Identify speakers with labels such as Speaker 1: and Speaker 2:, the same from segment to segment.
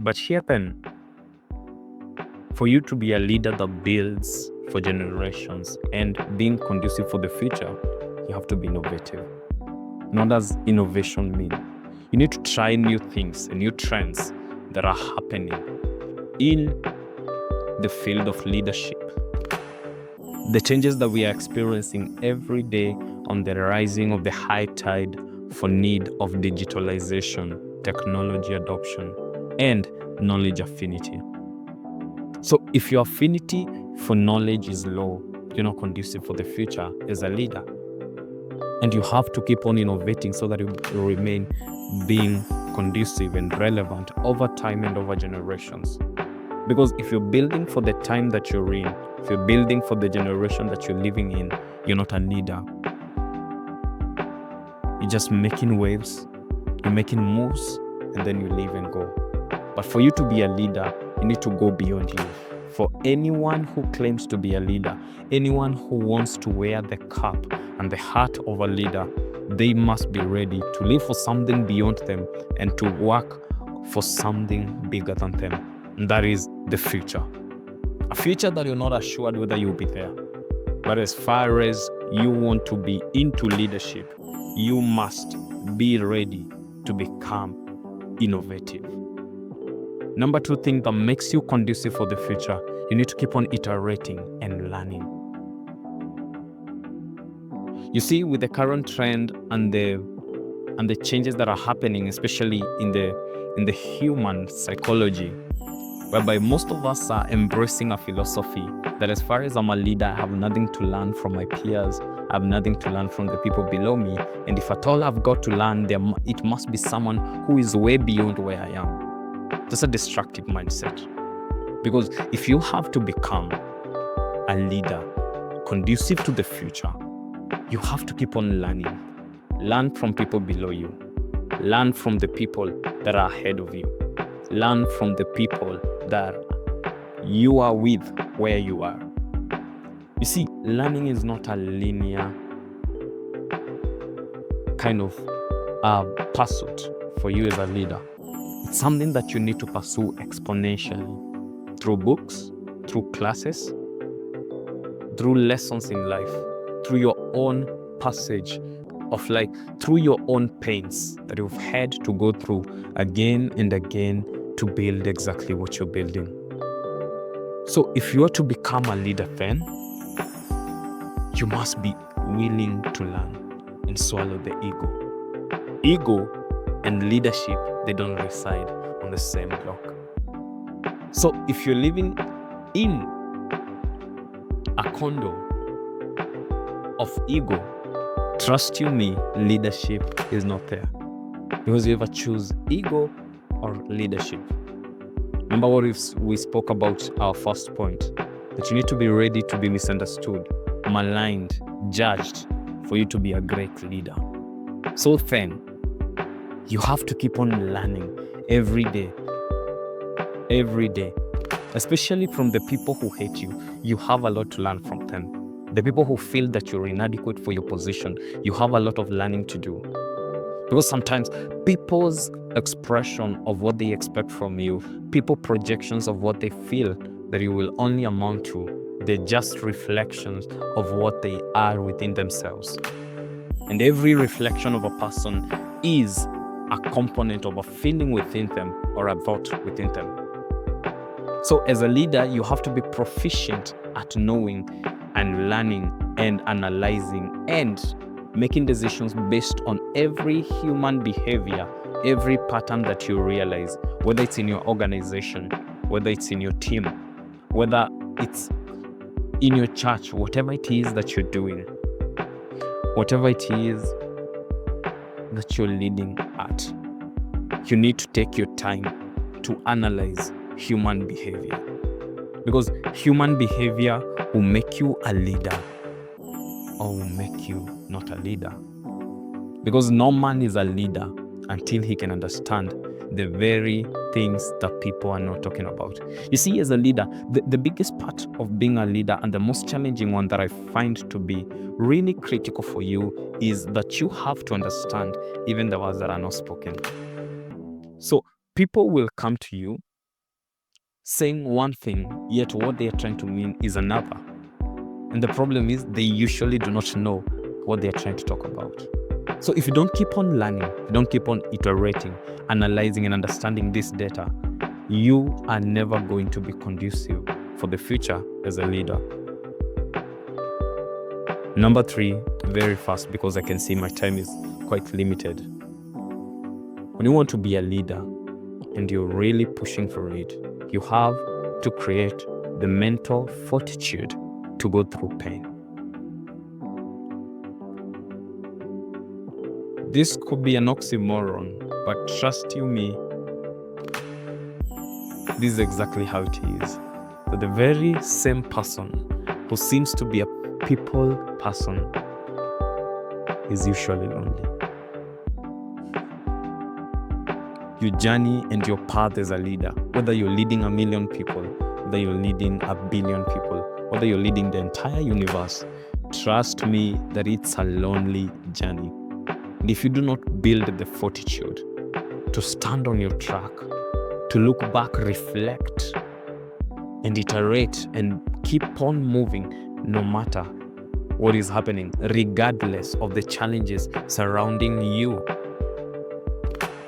Speaker 1: But here then, for you to be a leader that builds for generations and being conducive for the future, you have to be innovative. Not as innovation mean. You need to try new things and new trends that are happening in the field of leadership. The changes that we are experiencing every day on the rising of the high tide for need of digitalization, technology adoption, and knowledge affinity. So if your affinity for knowledge is low, you're not conducive for the future as a leader. And you have to keep on innovating so that you remain being conducive and relevant over time and over generations. Because if you're building for the time that you're in, if you're building for the generation that you're living in, you're not a leader. You're just making waves, you're making moves, and then you leave and go. But for you to be a leader, you need to go beyond you. For anyone who claims to be a leader, anyone who wants to wear the cap and the hat of a leader, they must be ready to live for something beyond them and to work for something bigger than them. And that is the future. A future that you're not assured whether you'll be there. But as far as you want to be into leadership, you must be ready to become innovative. Number 2 thing that makes you conducive for the future, you need to keep on iterating and learning. You see, with the current trend and the changes that are happening, especially in the human psychology, whereby most of us are embracing a philosophy that as far as I'm a leader, I have nothing to learn from my peers, I have nothing to learn from the people below me, and if at all I've got to learn, it must be someone who is way beyond where I am. That's a destructive mindset. Because if you have to become a leader conducive to the future, you have to keep on learning. Learn from people below you. Learn from the people that are ahead of you. Learn from the people that you are with where you are. You see, learning is not a linear kind of pursuit for you as a leader. It's something that you need to pursue exponentially through books, through classes, through lessons in life, through your own passage of life, through your own pains that you've had to go through again and again to build exactly what you're building. So if you are to become a leader, then you must be willing to learn and swallow the ego. Ego and leadership, they don't reside on the same block. So if you're living in a condo of ego, trust you me, leadership is not there. Because you ever choose ego or leadership. Remember what we spoke about our first point, that you need to be ready to be misunderstood, maligned, judged for you to be a great leader. So then, you have to keep on learning every day, especially from the people who hate you. You have a lot to learn from them. The people who feel that you're inadequate for your position, you have a lot of learning to do. Because sometimes people's expression of what they expect from you, people projections of what they feel that you will only amount to, they're just reflections of what they are within themselves. And every reflection of a person is a component of a feeling within them or a thought within them. So as a leader, you have to be proficient at knowing and learning and analyzing and making decisions based on every human behavior, every pattern that you realize, whether it's in your organization, whether it's in your team, whether it's in your church, whatever it is that you're doing, whatever it is that you're leading at, you need to take your time to analyze human behavior. Because human behavior will make you a leader or will make you not a leader. Because no man is a leader until he can understand the very things that people are not talking about. You see, as a leader, the biggest part of being a leader and the most challenging one that I find to be really critical for you is that you have to understand even the words that are not spoken. So people will come to you saying one thing, yet what they are trying to mean is another. And the problem is they usually do not know what they are trying to talk about. So if you don't keep on learning, if you don't keep on iterating, analyzing and understanding this data, you are never going to be conducive for the future as a leader. Number 3, very fast, because I can see my time is quite limited. When you want to be a leader and you're really pushing for it, you have to create the mental fortitude to go through pain. This could be an oxymoron, but trust you me, this is exactly how it is. So the very same person who seems to be a people person is usually lonely. Your journey and your path as a leader, whether you're leading 1 million people, whether you're leading 1 billion people, whether you're leading the entire universe, trust me that it's a lonely journey. And if you do not build the fortitude to stand on your track, to look back, reflect, and iterate and keep on moving no matter what is happening, regardless of the challenges surrounding you,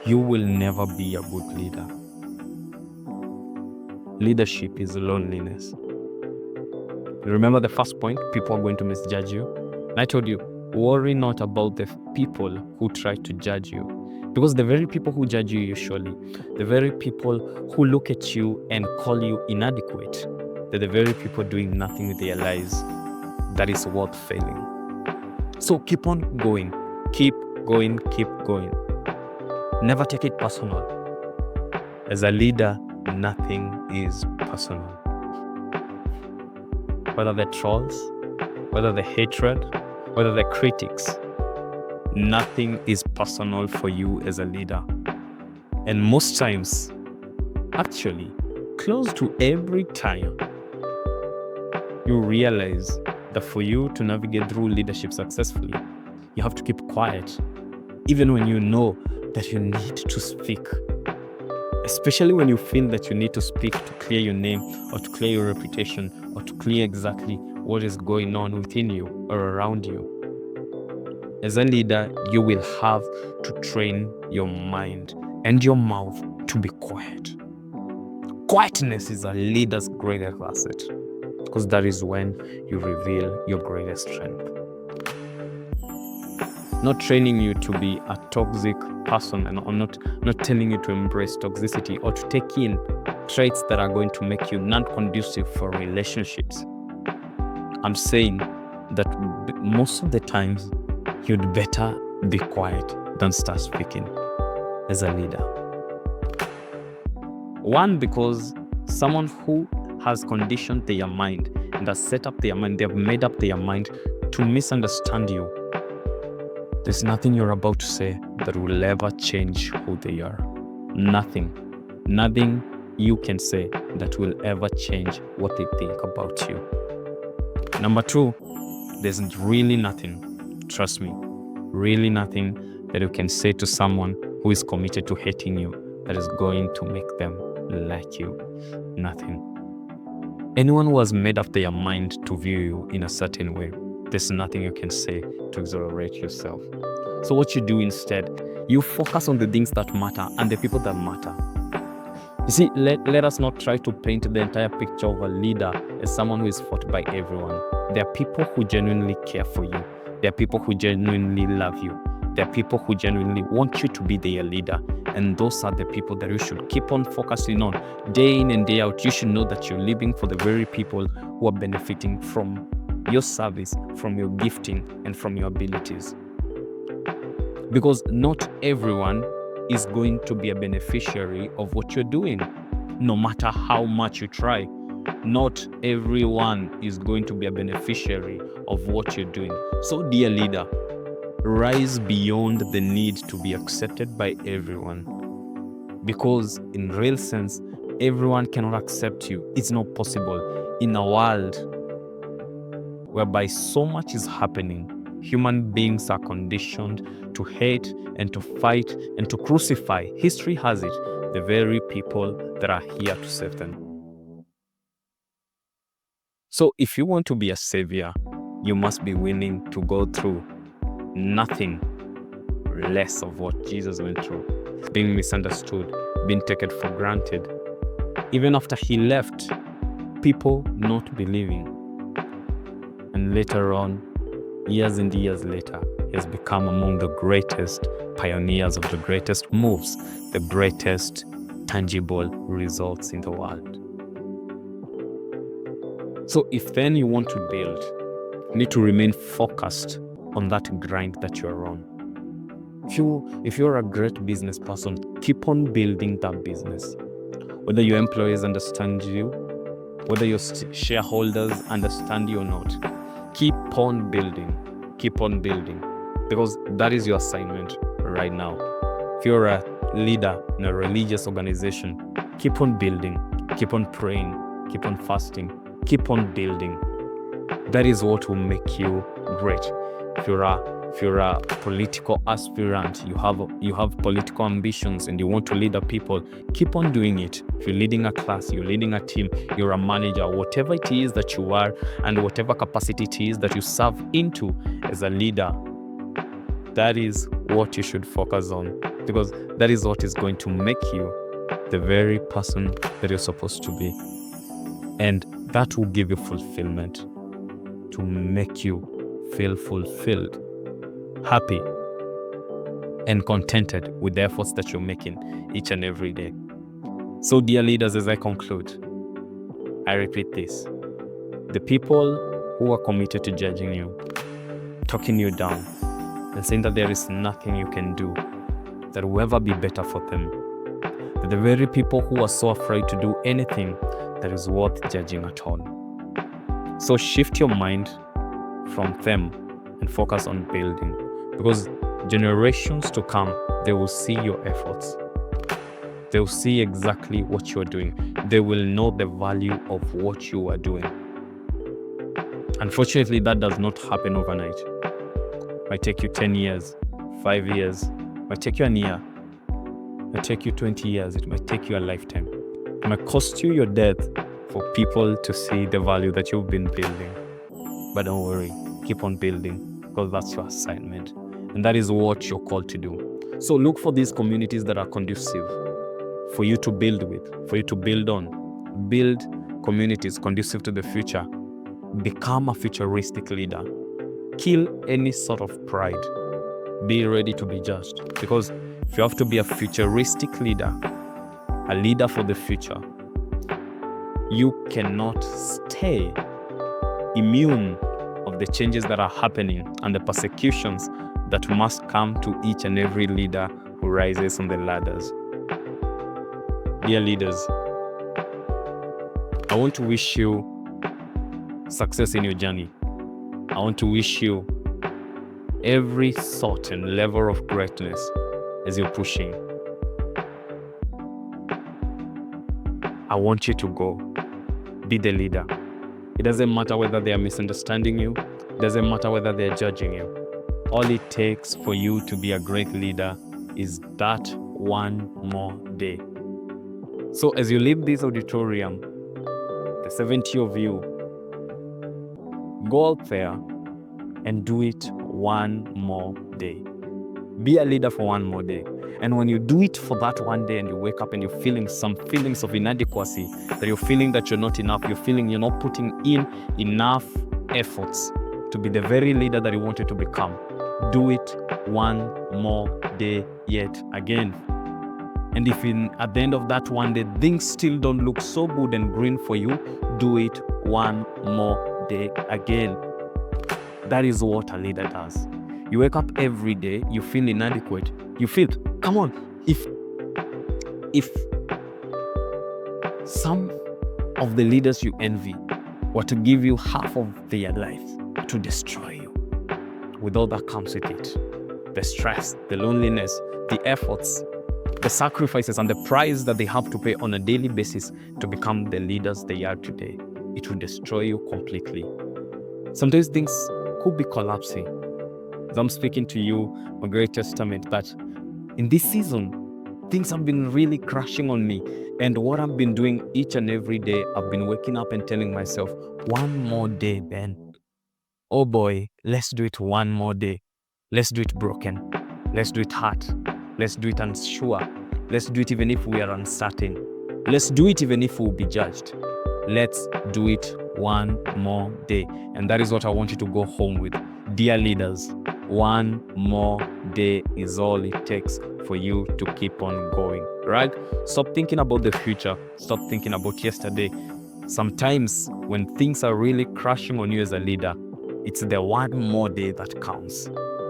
Speaker 1: you will never be a good leader. Leadership is loneliness. Remember the first point, people are going to misjudge you. And I told you, worry not about the people who try to judge you. Because the very people who judge you usually, the very people who look at you and call you inadequate, they're the very people doing nothing with their lives that is worth failing. So keep on going, keep going, keep going. Never take it personal. As a leader, nothing is personal. Whether the trolls, whether the hatred, whether the critics, nothing is personal for you as a leader. And most times, actually, close to every time, you realize that for you to navigate through leadership successfully, you have to keep quiet, even when you know that you need to speak. Especially when you feel that you need to speak to clear your name or to clear your reputation or to clear exactly what is going on within you or around you. As a leader, you will have to train your mind and your mouth to be quiet. Quietness is a leader's greatest asset because that is when you reveal your greatest strength. Not training you to be a toxic person, and I'm not telling you to embrace toxicity or to take in traits that are going to make you non-conducive for relationships. I'm saying that most of the times you'd better be quiet than start speaking as a leader. One, because someone who has conditioned their mind and has set up their mind, they have made up their mind to misunderstand you. There's nothing you're about to say that will ever change who they are. Nothing you can say that will ever change what they think about you. Number 2, there's really nothing, trust me, really nothing that you can say to someone who is committed to hating you that is going to make them like you. Nothing. Anyone who has made up their mind to view you in a certain way, there's nothing you can say to exonerate yourself. So what you do instead, you focus on the things that matter and the people that matter. You see, let us not try to paint the entire picture of a leader as someone who is fought by everyone. There are people who genuinely care for you. There are people who genuinely love you. There are people who genuinely want you to be their leader. And those are the people that you should keep on focusing on. Day in and day out, you should know that you're living for the very people who are benefiting from your service, from your gifting, and from your abilities. Because not everyone is going to be a beneficiary of what you're doing, no matter how much you try. Not everyone is going to be a beneficiary of what you're doing. So, dear leader, rise beyond the need to be accepted by everyone. Because in real sense, everyone cannot accept you. It's not possible. In a world whereby so much is happening, human beings are conditioned to hate and to fight and to crucify. History has it, the very people that are here to save them. So if you want to be a savior, you must be willing to go through nothing less of what Jesus went through. Being misunderstood, being taken for granted. Even after he left, people not believing. And later on, years and years later, he has become among the greatest pioneers of the greatest moves, the greatest tangible results in the world. So if then you want to build, you need to remain focused on that grind that you're on. If you're a great business person, keep on building that business. Whether your employees understand you, whether your shareholders understand you or not, keep on building, because that is your assignment right now. If you're a leader in a religious organization, keep on building, keep on praying, keep on fasting, keep on building. That is what will make you great. If you're a political aspirant, you have political ambitions and you want to lead the people, keep on doing it. If you're leading a class, you're leading a team, you're a manager, whatever it is that you are and whatever capacity it is that you serve into as a leader, that is what you should focus on, because that is what is going to make you the very person that you're supposed to be. And that will give you fulfillment, to make you feel fulfilled, happy, and contented with the efforts that you're making each and every day. So, dear leaders, as I conclude, I repeat this. The people who are committed to judging you, talking you down, and saying that there is nothing you can do that will ever be better for them, they're the very people who are so afraid to do anything that is worth judging at all. So shift your mind from them and focus on building, because generations to come, they will see your efforts. They will see exactly what you're doing. They will know the value of what you are doing. Unfortunately, that does not happen overnight. It might take you 10 years, 5 years, it might take you a year, it might take you 20 years, it might take you a lifetime. It might cost you your death for people to see the value that you've been building. But don't worry, keep on building, because that's your assignment. And that is what you're called to do. So look for these communities that are conducive for you to build with, for you to build on. Build communities conducive to the future. Become a futuristic leader. Kill any sort of pride. Be ready to be judged. Because if you have to be a futuristic leader, a leader for the future, you cannot stay immune of the changes that are happening and the persecutions that must come to each and every leader who rises on the ladders. Dear leaders, I want to wish you success in your journey. I want to wish you every sort and level of greatness as you're pushing. I want you to go. Be the leader. It doesn't matter whether they are misunderstanding you. It doesn't matter whether they're judging you. All it takes for you to be a great leader is that one more day. So as you leave this auditorium, the 70 of you, go out there and do it one more day. Be a leader for one more day. And when you do it for that one day and you wake up and you're feeling some feelings of inadequacy, that you're feeling that you're not enough, you're feeling you're not putting in enough efforts to be the very leader that you wanted to become, do it one more day yet again. And if at the end of that one day, things still don't look so good and green for you, do it one more day again. That is what a leader does. You wake up every day, you feel inadequate. You feel, come on, if some of the leaders you envy were to give you half of their life to destroy you, with all that comes with it, the stress, the loneliness, the efforts, the sacrifices, and the price that they have to pay on a daily basis to become the leaders they are today, it will destroy you completely. Sometimes things could be collapsing. As I'm speaking to you, my Great Testament, that in this season, things have been really crashing on me. And what I've been doing each and every day, I've been waking up and telling myself, one more day, Ben. Oh boy, let's do it one more day. Let's do it broken. Let's do it hurt. Let's do it unsure. Let's do it even if we are uncertain. Let's do it even if we'll be judged. Let's do it one more day. And that is what I want you to go home with. Dear leaders, one more day is all it takes for you to keep on going, right? Stop thinking about the future. Stop thinking about yesterday. Sometimes when things are really crashing on you as a leader, it's the one more day that counts.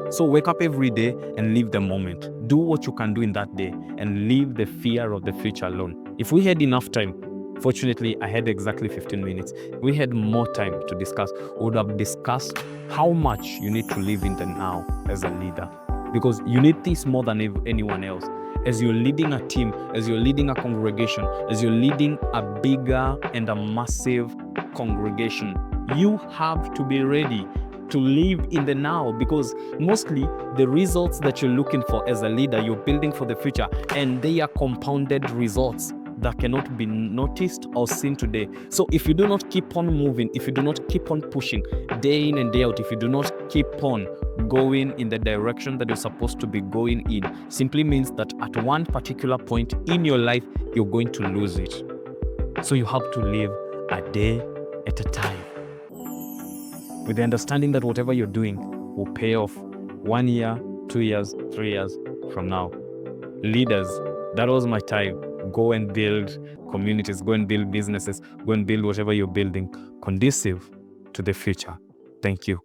Speaker 1: So wake up every day and live the moment. Do what you can do in that day and leave the fear of the future alone. If we had enough time, fortunately, I had exactly 15 minutes. We had more time to discuss. We would have discussed how much you need to live in the now as a leader. Because you need this more than anyone else. As you're leading a team, as you're leading a congregation, as you're leading a bigger and a massive congregation, you have to be ready to live in the now, because mostly the results that you're looking for as a leader, you're building for the future, and they are compounded results that cannot be noticed or seen today. So if you do not keep on moving, if you do not keep on pushing day in and day out, if you do not keep on going in the direction that you're supposed to be going in, simply means that at one particular point in your life, you're going to lose it. So you have to live a day at a time, with the understanding that whatever you're doing will pay off 1 year, 2 years, 3 years from now. Leaders, that was my time. Go and build communities, go and build businesses, go and build whatever you're building conducive to the future. Thank you.